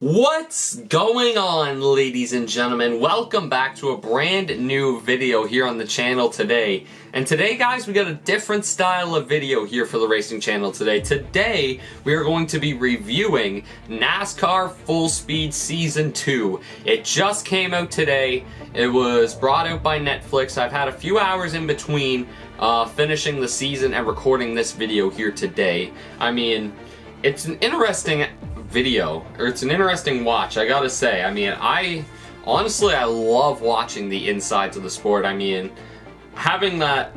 What's going on, ladies and gentlemen? Welcome back to a brand new video here on the channel today. And today, guys, we got a different style of video here for the racing channel today. Today, we are going to be reviewing NASCAR Full Speed Season 2. It just came out today. It was brought out by Netflix. I've had a few hours in between finishing the season and recording this video here today. I mean, it's an interesting video, or it's an interesting watch, I gotta say. I mean, I love watching the insides of the sport. I mean, having that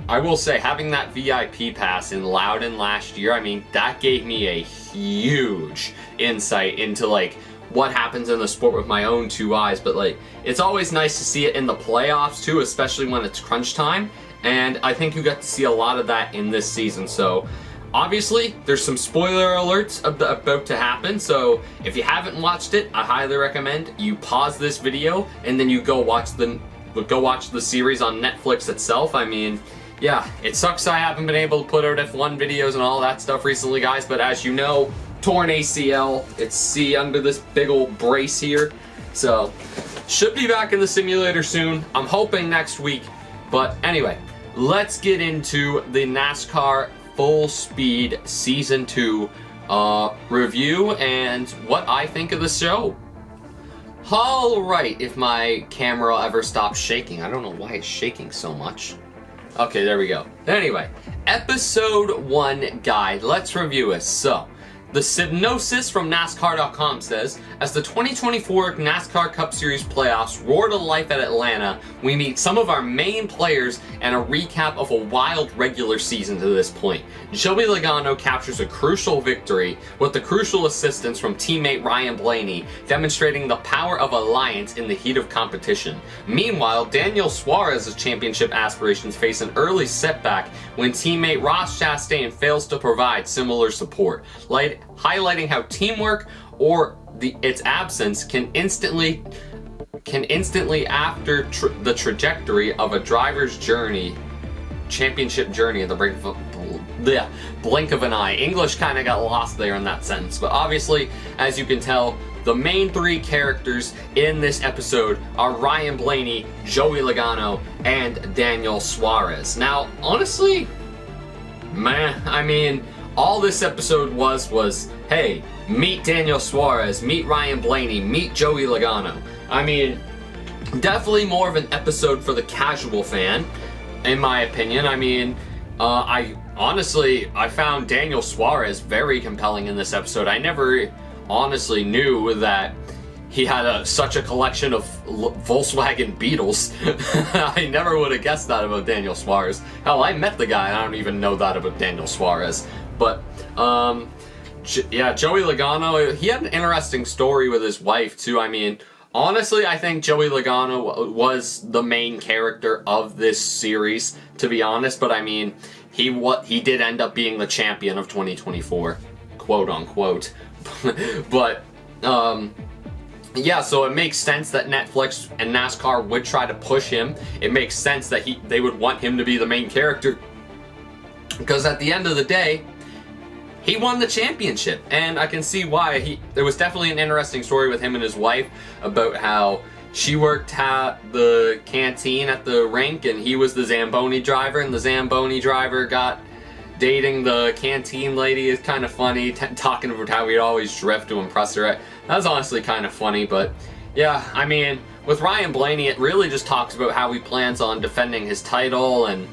VIP pass in Loudon last year, I mean, that gave me a huge insight into like what happens in the sport with my own two eyes. But like, it's always nice to see it in the playoffs too, especially when it's crunch time, and I think you got to see a lot of that in this season. So obviously, there's some spoiler alerts about to happen, so if you haven't watched it, I highly recommend you pause this video and then you go watch the series on Netflix itself. I mean, yeah, it sucks I haven't been able to put out F1 videos and all that stuff recently, guys, but as you know, torn ACL, it's under this big old brace here, so should be back in the simulator soon. I'm hoping next week, but anyway, let's get into the NASCAR Full Speed Season 2 review and what I think of the show. Alright, if my camera ever stops shaking. I don't know why it's shaking so much. Okay, there we go. Anyway, Episode 1 guide. Let's review it. So, the synopsis from NASCAR.com says, as the 2024 NASCAR Cup Series playoffs roar to life at Atlanta, we meet some of our main players and a recap of a wild regular season to this point. Joey Logano captures a crucial victory with the crucial assistance from teammate Ryan Blaney, demonstrating the power of alliance in the heat of competition. Meanwhile, Daniel Suarez's championship aspirations face an early setback when teammate Ross Chastain fails to provide similar support, highlighting how teamwork or its absence can instantly alter the trajectory of a driver's championship journey in the blink of an eye. English kind of got lost there in that sentence, but obviously, as you can tell, the main three characters in this episode are Ryan Blaney, Joey Logano, and Daniel Suarez. Now, honestly, I mean, all this episode was, hey, meet Daniel Suarez, meet Ryan Blaney, meet Joey Logano. I mean, definitely more of an episode for the casual fan, in my opinion. I mean, I found Daniel Suarez very compelling in this episode. I never honestly knew that he had such a collection of Volkswagen Beetles. I never would have guessed that about Daniel Suarez. Hell, I met the guy and I don't even know that about Daniel Suarez. But, yeah, Joey Logano, he had an interesting story with his wife, too. I mean, honestly, I think Joey Logano was the main character of this series, to be honest. But, I mean, he did end up being the champion of 2024, quote-unquote. But, yeah, so it makes sense that Netflix and NASCAR would try to push him. It makes sense that they would want him to be the main character, because at the end of the day, he won the championship, and I can see why. There was definitely an interesting story with him and his wife about how she worked at the canteen at the rink, and he was the Zamboni driver, and the Zamboni driver got dating the canteen lady. Is kind of funny, talking about how he'd always drift to impress her. That was honestly kind of funny, but yeah, I mean, with Ryan Blaney, it really just talks about how he plans on defending his title and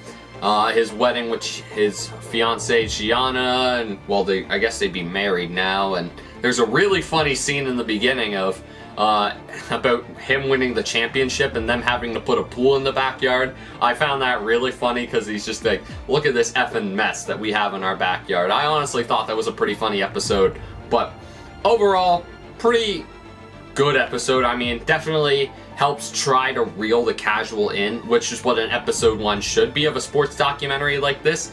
his wedding with his fiancée Gianna, and well, I guess they'd be married now. And there's a really funny scene in the beginning of about him winning the championship and them having to put a pool in the backyard. I found that really funny because he's just like, look at this effing mess that we have in our backyard. I honestly thought that was a pretty funny episode, but overall, pretty good episode. I mean, definitely helps try to reel the casual in, which is what an episode 1 should be of a sports documentary like this.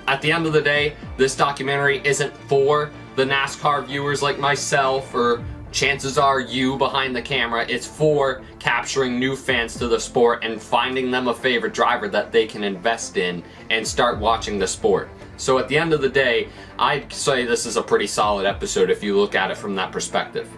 At the end of the day, this documentary isn't for the NASCAR viewers like myself, or chances are you behind the camera. It's for capturing new fans to the sport and finding them a favorite driver that they can invest in and start watching the sport. So at the end of the day, I'd say this is a pretty solid episode if you look at it from that perspective.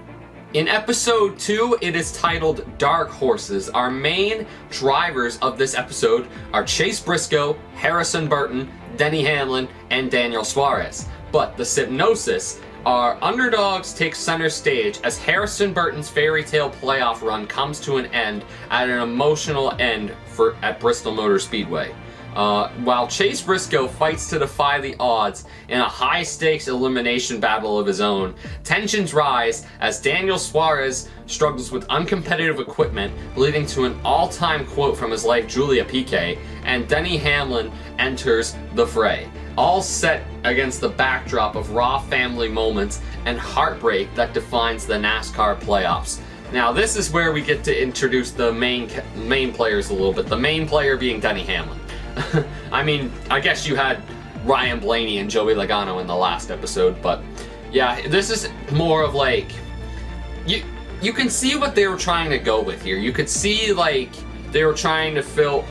In episode 2, it is titled Dark Horses. Our main drivers of this episode are Chase Briscoe, Harrison Burton, Denny Hamlin, and Daniel Suarez. But the synopsis are underdogs take center stage as Harrison Burton's fairy tale playoff run comes to an end at an emotional end at Bristol Motor Speedway. While Chase Briscoe fights to defy the odds in a high-stakes elimination battle of his own, tensions rise as Daniel Suarez struggles with uncompetitive equipment, leading to an all-time quote from his life, Julia Piquet, and Denny Hamlin enters the fray. All set against the backdrop of raw family moments and heartbreak that defines the NASCAR playoffs. Now, this is where we get to introduce the main players a little bit, the main player being Denny Hamlin. I mean, I guess you had Ryan Blaney and Joey Logano in the last episode, but yeah, this is more of like, you can see what they were trying to go with here. You could see like they were trying to fill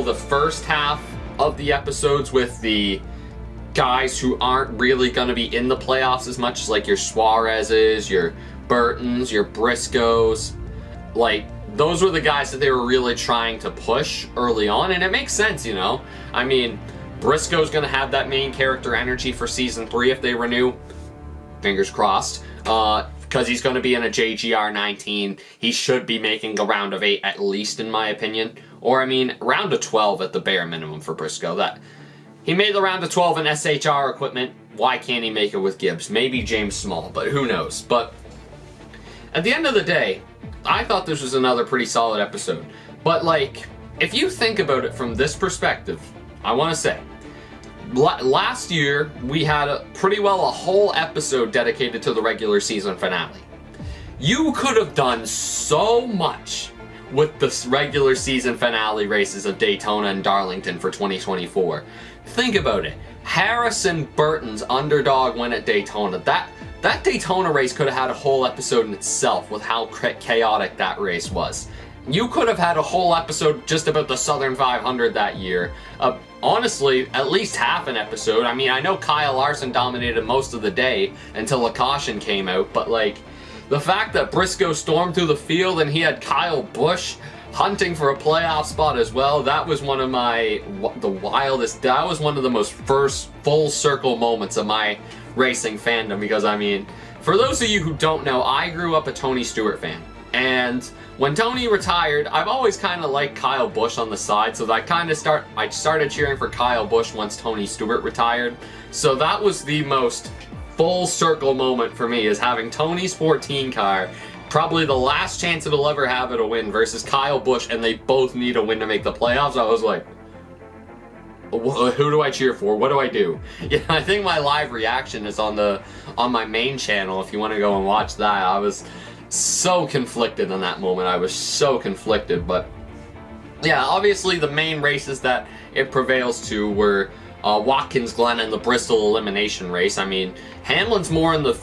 the first half of the episodes with the guys who aren't really going to be in the playoffs as much, as like your Suarez's, your Burtons, your Briscoes, like those were the guys that they were really trying to push early on, and it makes sense, you know. I mean, Briscoe's going to have that main character energy for season 3 if they renew. Fingers crossed. Because he's going to be in a JGR 19. He should be making a round of 8 at least, in my opinion. Or, I mean, round of 12 at the bare minimum for Briscoe. He made the round of 12 in SHR equipment. Why can't he make it with Gibbs? Maybe James Small, but who knows. But at the end of the day, I thought this was another pretty solid episode. But, like, if you think about it from this perspective, I want to say, last year, we had pretty well a whole episode dedicated to the regular season finale. You could have done so much with the regular season finale races of Daytona and Darlington for 2024. Think about it. Harrison Burton's underdog win at Daytona. That Daytona race could have had a whole episode in itself with how chaotic that race was. You could have had a whole episode just about the Southern 500 that year. Honestly, at least half an episode. I mean, I know Kyle Larson dominated most of the day until a caution came out, but like, the fact that Briscoe stormed through the field and he had Kyle Busch hunting for a playoff spot as well, that was one of that was one of the most first full circle moments of my racing fandom, because I mean, for those of you who don't know, I grew up a Tony Stewart fan, and when Tony retired, I've always kind of liked Kyle Busch on the side, so I started cheering for Kyle Busch once Tony Stewart retired. So that was the most full circle moment for me, is having Tony's 14 car, probably the last chance it'll ever have at a win, versus Kyle Busch, and they both need a win to make the playoffs. I was like, who do I cheer for? What do I do? Yeah, I think my live reaction is on my main channel. If you want to go and watch that, I was so conflicted in that moment. I was so conflicted, but yeah, obviously the main races that it prevails to were Watkins Glen and the Bristol elimination race. I mean, Hamlin's more in the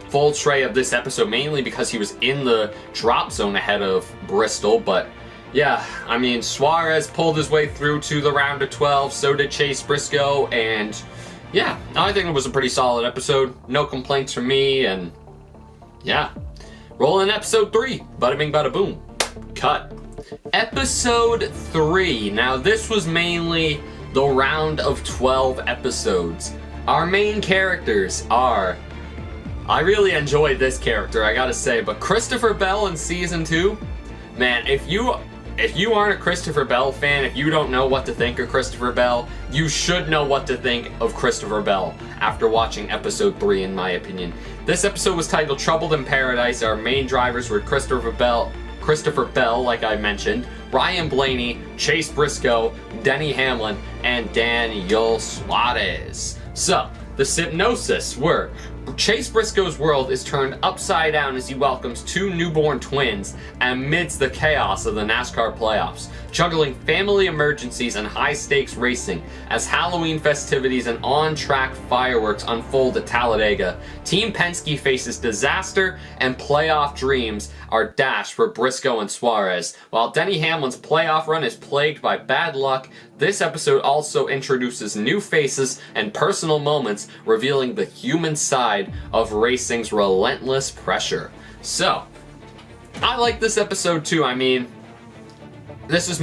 full tray of this episode, mainly because he was in the drop zone ahead of Bristol, but yeah, I mean, Suarez pulled his way through to the round of 12, so did Chase Briscoe, and yeah, I think it was a pretty solid episode. No complaints from me, and yeah. Rolling episode 3. Bada bing, bada boom. Cut. Episode 3. Now, this was mainly the round of 12 episodes. Our main characters are... I really enjoyed this character, I gotta say, but Christopher Bell in Season 2, man, if you aren't a Christopher Bell fan, if you don't know what to think of Christopher Bell, you should know what to think of Christopher Bell after watching episode 3, in my opinion. This episode was titled Troubled in Paradise. Our main drivers were Christopher Bell, like I mentioned, Ryan Blaney, Chase Briscoe, Denny Hamlin, and Daniel Suarez. So, the synopsis were: Chase Briscoe's world is turned upside down as he welcomes 2 newborn twins amidst the chaos of the NASCAR playoffs, juggling family emergencies and high-stakes racing as Halloween festivities and on-track fireworks unfold at Talladega. Team Penske faces disaster, and playoff dreams are dashed for Briscoe and Suarez. While Denny Hamlin's playoff run is plagued by bad luck, this episode also introduces new faces and personal moments, revealing the human side of racing's relentless pressure. So, I like this episode too. I mean, this is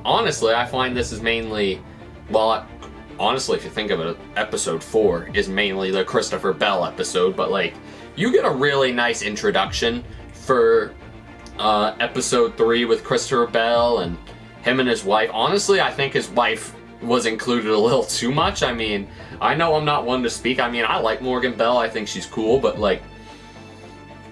honestly, I find this is mainly, well, honestly, if you think of it, episode 4 is mainly the Christopher Bell episode, but like, you get a really nice introduction for episode 3 with Christopher Bell and him and his wife. Honestly, I think his wife was included a little too much. I mean, I know I'm not one to speak. I mean, I like Morgan Bell. I think she's cool, but like,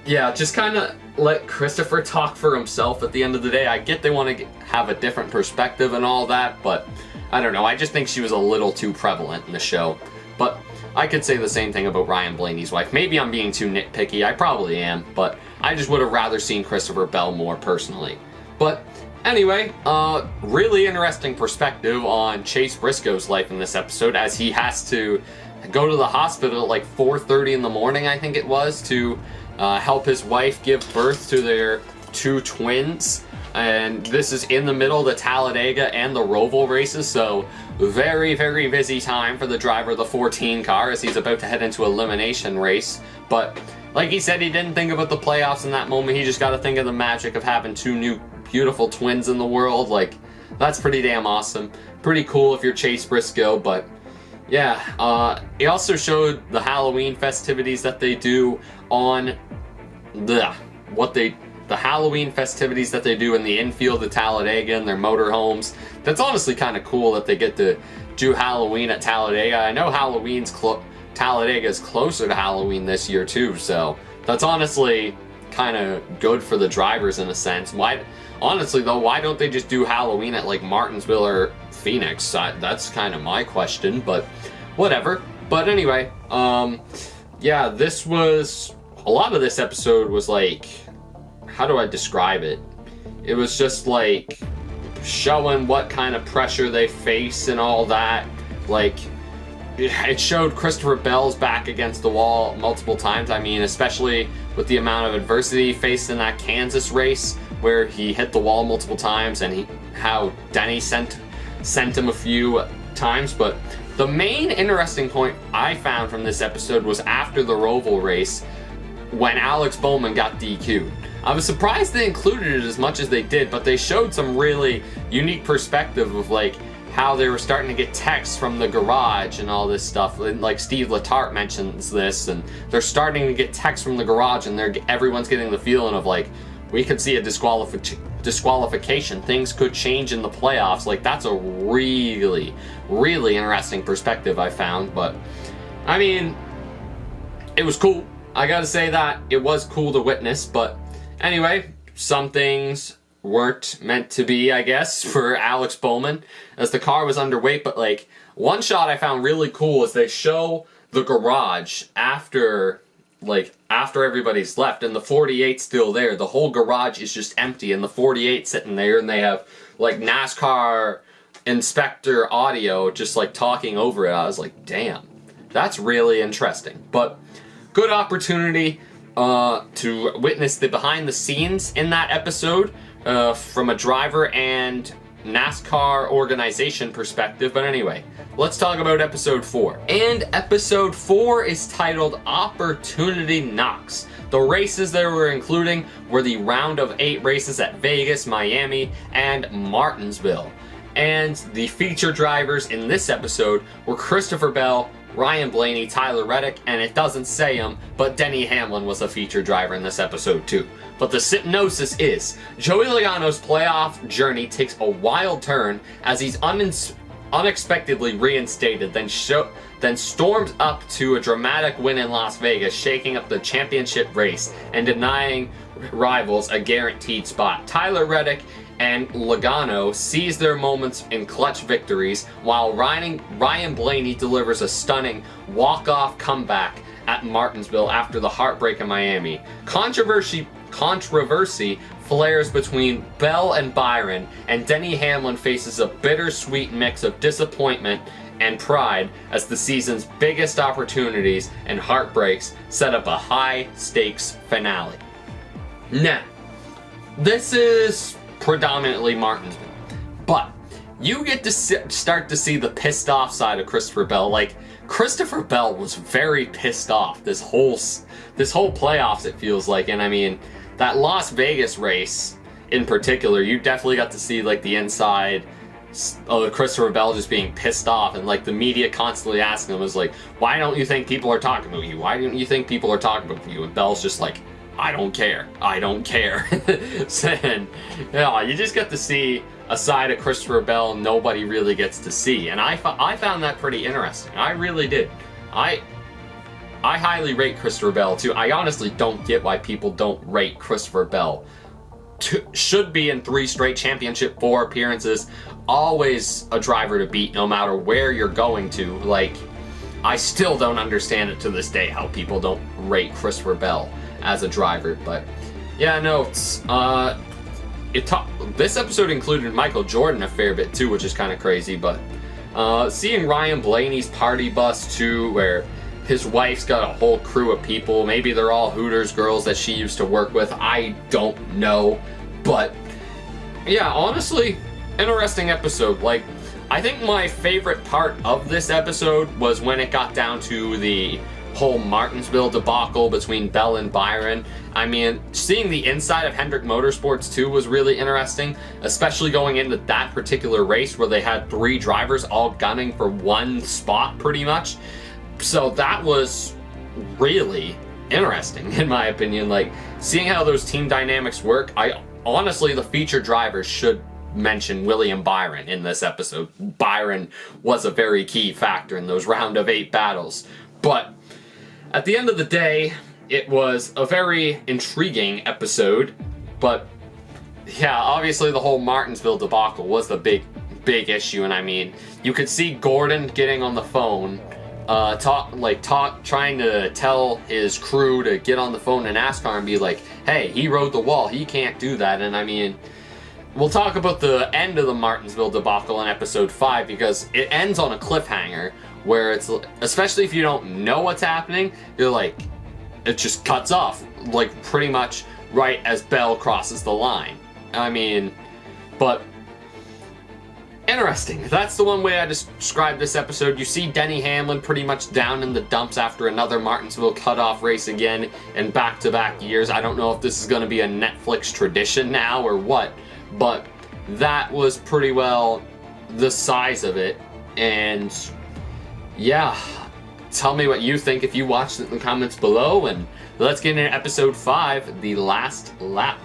yeah, just kind of let Christopher talk for himself at the end of the day. I get they want to have a different perspective and all that, but I don't know. I just think she was a little too prevalent in the show. But I could say the same thing about Ryan Blaney's wife. Maybe I'm being too nitpicky. I probably am, but I just would have rather seen Christopher Bell more personally. But anyway, really interesting perspective on Chase Briscoe's life in this episode, as he has to go to the hospital at like 4:30 in the morning, I think it was, to help his wife give birth to their 2 twins. And this is in the middle of the Talladega and the Roval races, so very, very busy time for the driver of the 14 car as he's about to head into elimination race. But like he said, he didn't think about the playoffs in that moment. He just got to think of the magic of having 2 new beautiful twins in the world. Like, that's pretty damn awesome. Pretty cool if you're Chase Briscoe. But yeah, he also showed the Halloween festivities that they do on the Halloween festivities that they do in the infield of Talladega and their motorhomes. That's honestly kind of cool that they get to do Halloween at Talladega. I know Talladega is closer to Halloween this year too, so that's honestly kind of good for the drivers in a sense. Honestly though, why don't they just do Halloween at like Martinsville or Phoenix? That's kind of my question, but whatever. But anyway, yeah, a lot of this episode was like, how do I describe it? It was just like showing what kind of pressure they face and all that. Like, it showed Christopher Bell's back against the wall multiple times. I mean, especially with the amount of adversity he faced in that Kansas race where he hit the wall multiple times, and how Denny sent him a few times. But the main interesting point I found from this episode was after the Roval race when Alex Bowman got DQ'd. I was surprised they included it as much as they did, but they showed some really unique perspective of like how they were starting to get texts from the garage and all this stuff. Like Steve Letarte mentions this, and they're starting to get texts from the garage, and everyone's getting the feeling of like, we could see a disqualification. Things could change in the playoffs. Like, that's a really, really interesting perspective I found. But I mean, it was cool. I gotta say that it was cool to witness. But anyway, some things weren't meant to be, I guess, for Alex Bowman, as the car was underweight. But like, one shot I found really cool is they show the garage after everybody's left, and the 48's still there. The whole garage is just empty, and the 48 sitting there, and they have like NASCAR inspector audio just like talking over it. I was like, damn, that's really interesting. But good opportunity to witness the behind the scenes in that episode from a driver and NASCAR organization perspective. But anyway, let's talk about episode 4. And episode 4 is titled Opportunity Knocks. The races they were including were the round of 8 races at Vegas, Miami, and Martinsville. And the feature drivers in this episode were Christopher Bell, Ryan Blaney, Tyler Reddick, and it doesn't say him, but Denny Hamlin was a feature driver in this episode too. But the synopsis is, Joey Logano's playoff journey takes a wild turn as he's unexpectedly reinstated, then storms up to a dramatic win in Las Vegas, shaking up the championship race and denying rivals a guaranteed spot. Tyler Reddick and Logano seize their moments in clutch victories, while Ryan Blaney delivers a stunning walk-off comeback at Martinsville after the heartbreak in Miami. Controversy flares between Bell and Byron, and Denny Hamlin faces a bittersweet mix of disappointment and pride as the season's biggest opportunities and heartbreaks set up a high-stakes finale. Now, this is predominantly Martinsville, but you get to start to see the pissed off side of Christopher Bell. Like, Christopher Bell was very pissed off this whole playoffs, it feels like. And I mean, that Las Vegas race in particular, you definitely got to see like the inside of Christopher Bell just being pissed off, and like the media constantly asking him was like, why don't you think people are talking about you? Why don't you think people are talking about you? And Bell's just like, I don't care. I don't care. And yeah, you just get to see a side of Christopher Bell nobody really gets to see, and I found that pretty interesting. I really did. I highly rate Christopher Bell too. I honestly don't get why people don't rate Christopher Bell. Should be in 3 straight championship 4 appearances, always a driver to beat no matter where you're going to. Like, I still don't understand it to this day how people don't rate Christopher Bell as a driver. But yeah, no, this episode included Michael Jordan a fair bit too, which is kind of crazy. But seeing Ryan Blaney's party bus too, where his wife's got a whole crew of people. Maybe they're all Hooters girls that she used to work with. I don't know. But yeah, honestly, interesting episode. Like, I think my favorite part of this episode was when it got down to the whole Martinsville debacle between Bell and Byron. I mean, seeing the inside of Hendrick Motorsports too was really interesting, especially going into that particular race where they had 3 drivers all gunning for 1 spot pretty much. So that was really interesting in my opinion, like seeing how those team dynamics work. Honestly, the featured drivers should mention William Byron in this episode. Byron was a very key factor in those round of 8 battles. But at the end of the day, it was a very intriguing episode. But yeah, obviously the whole Martinsville debacle was the big issue. And I mean, you could see Gordon getting on the phone, trying to tell his crew to get on the phone to NASCAR and be like, hey, he rode the wall, he can't do that. And I mean, we'll talk about the end of the Martinsville debacle in episode 5, because it ends on a cliffhanger where it's, especially if you don't know what's happening, you're like, it just cuts off, like pretty much right as Bell crosses the line. I mean, but interesting. That's the one way I describe this episode. You see Denny Hamlin pretty much down in the dumps after another Martinsville cutoff race again in back-to-back years. I don't know if this is going to be a Netflix tradition now or what, but that was pretty well the size of it. And yeah, tell me what you think if you watched it in the comments below, and let's get into episode 5, The Last Lap.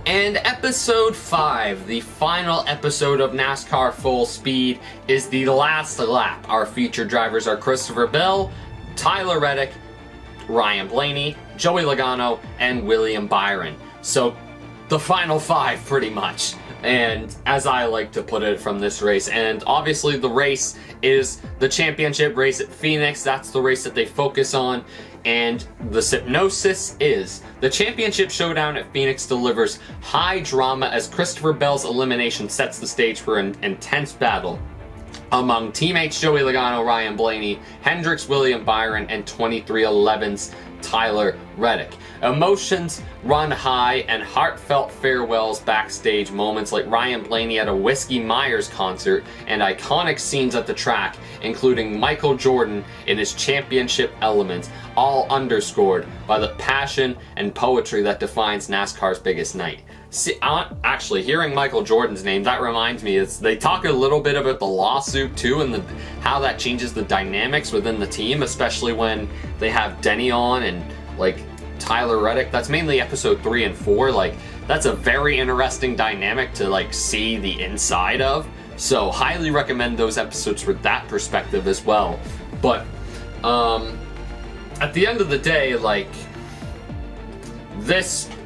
And episode 5, the final episode of NASCAR Full Speed, is The Last Lap. Our featured drivers are Christopher Bell, Tyler Reddick, Ryan Blaney, Joey Logano, and William Byron. So, the final 5, pretty much. And as I like to put it from this race, and obviously the race is the championship race at Phoenix. That's the race that they focus on. And the synopsis is, the championship showdown at Phoenix delivers high drama as Christopher Bell's elimination sets the stage for an intense battle among teammates Joey Logano, Ryan Blaney, Hendricks, William Byron, and 2311's Tyler Reddick. Emotions run high and heartfelt farewells backstage, moments like Ryan Blaney at a Whiskey Myers concert, and iconic scenes at the track, including Michael Jordan in his championship element, all underscored by the passion and poetry that defines NASCAR's biggest night. See, actually, hearing Michael Jordan's name, that reminds me, they talk a little bit about the lawsuit too, and how that changes the dynamics within the team, especially when they have Denny on and like Tyler Reddick. That's mainly episode 3 and 4. Like, that's a very interesting dynamic to like see the inside of. So highly recommend those episodes for that perspective as well. But at the end of the day, like,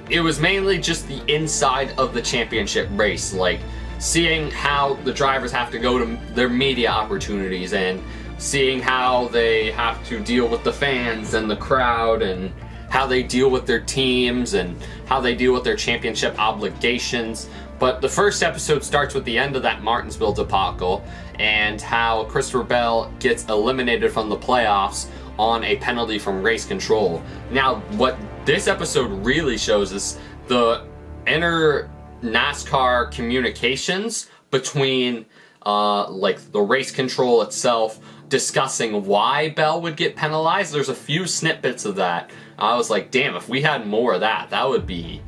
it was mainly just the inside of the championship race, like seeing how the drivers have to go to their media opportunities and seeing how they have to deal with the fans and the crowd, and how they deal with their teams and how they deal with their championship obligations. But the first episode starts with the end of that Martinsville debacle and how Christopher Bell gets eliminated from the playoffs on a penalty from race control. Now, what this episode really shows is the inner NASCAR communications between like the race control itself, discussing why Bell would get penalized. There's a few snippets of that. I was like, damn, if we had more of that, that would be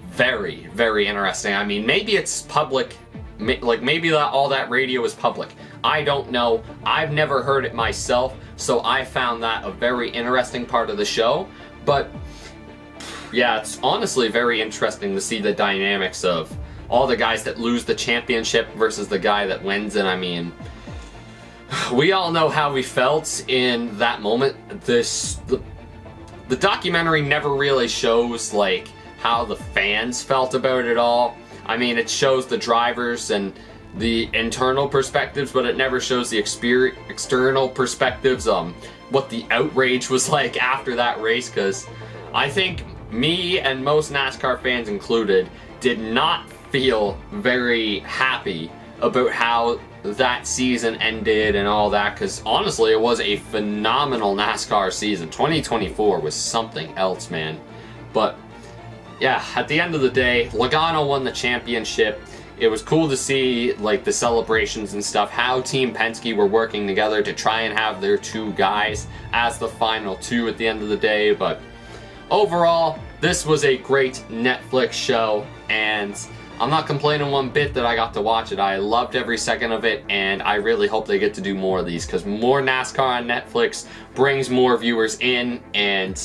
very, very interesting. I mean, maybe it's public, like maybe all that radio is public. I don't know. I've never heard it myself, so I found that a very interesting part of the show. But yeah, it's honestly very interesting to see the dynamics of all the guys that lose the championship versus the guy that wins. And I mean, we all know how we felt in that moment. The documentary never really shows like how the fans felt about it all. I mean, it shows the drivers and the internal perspectives, but it never shows the external perspectives, what the outrage was like after that race, because I think me and most NASCAR fans included did not feel very happy about how that season ended and all that, because honestly it was a phenomenal NASCAR season. 2024 was something else, man. But yeah, at the end of the day, Logano won the championship. It was cool to see like the celebrations and stuff, how Team Penske were working together to try and have their two guys as the final two at the end of the day. But overall, this was a great Netflix show, and I'm not complaining one bit that I got to watch it. I loved every second of it, and I really hope they get to do more of these, because more NASCAR on Netflix brings more viewers in, and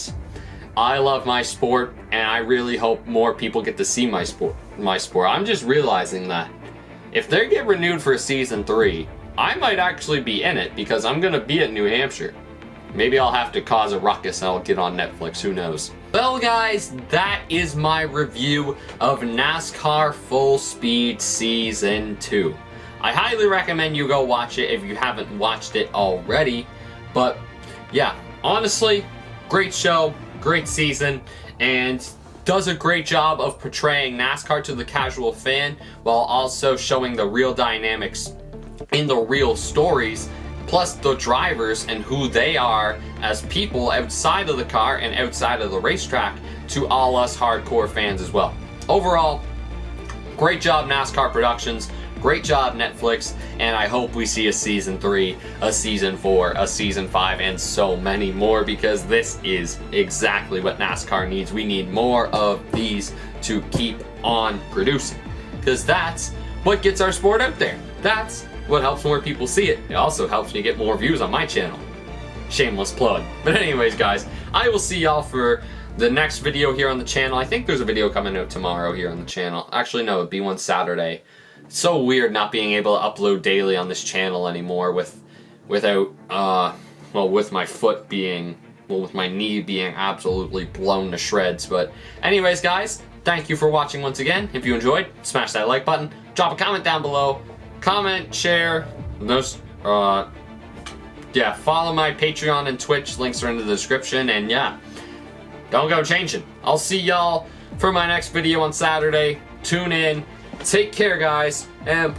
I love my sport, and I really hope more people get to see my sport. I'm just realizing that if they get renewed for season 3, I might actually be in it, because I'm going to be at New Hampshire. Maybe I'll have to cause a ruckus and I'll get on Netflix, who knows. Well guys, that is my review of NASCAR Full Speed Season 2. I highly recommend you go watch it if you haven't watched it already. But yeah, honestly, great show, great season, and does a great job of portraying NASCAR to the casual fan while also showing the real dynamics in the real stories, plus the drivers and who they are as people outside of the car and outside of the racetrack to all us hardcore fans as well. Overall, great job NASCAR Productions, great job Netflix, and I hope we see a season 3, a season 4, a season 5, and so many more, because this is exactly what NASCAR needs. We need more of these to keep on producing, because that's what gets our sport out there. That's what helps more people see it. It also helps me get more views on my channel. Shameless plug. But anyways guys, I will see y'all for the next video here on the channel. I think there's a video coming out tomorrow here on the channel. Actually no, it'd be one Saturday. It's so weird not being able to upload daily on this channel anymore without with my foot being, with my knee being absolutely blown to shreds. But anyways guys, thank you for watching once again. If you enjoyed, smash that like button, drop a comment down below. Comment, share, follow my Patreon and Twitch, links are in the description, and yeah, don't go changing. I'll see y'all for my next video on Saturday. Tune in, take care guys, and